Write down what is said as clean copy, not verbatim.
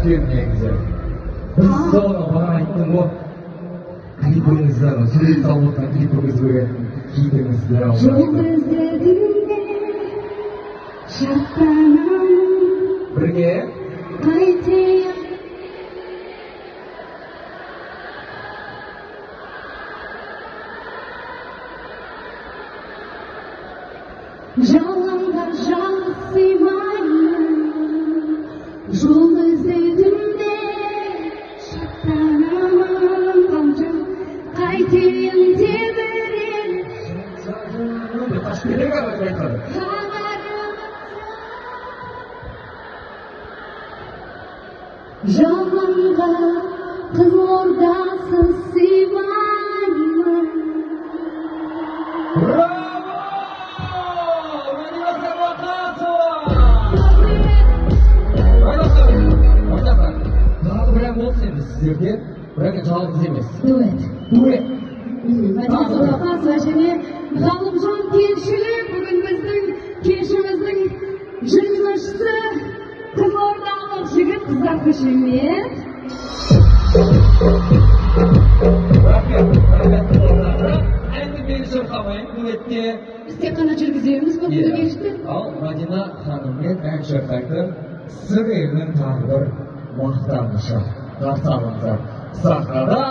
екен негізі. Біз соны бағана айттым ғой. Клипіңізді, сурет салып отырған клипіңізді киітіңізді. Жол іздедім шаттанамын. Бірге? Қайтейін. Жалғанға жалғыз сыймаймын. Жол іздедім де шаттанамын. Қамшым қайтейін тебірен. Қашып керек айтады. Жалғанға Қызылордасы сыймаймын. Браво! Мәдина Сәдуақасова! Айтасың, тағы бір ән болсын енді сіздерде, бірақ жалғыз емес. Дуэт. Мәдина Сәдуақасова және Ғалымжан Кеншілік бүгін біздің кешіміздің жүргізушісі қызылордалық жігіт қыздар көшемет. Рахмет, әнді мені шырқамайын дуэтте. Біз тек қана жүргіземіз бұл кешті. Ал Мәдина ханыммен ән шырқайтын сыр елінің тағы бір мақтанышы. Қарсы алыңыздар. Сахнада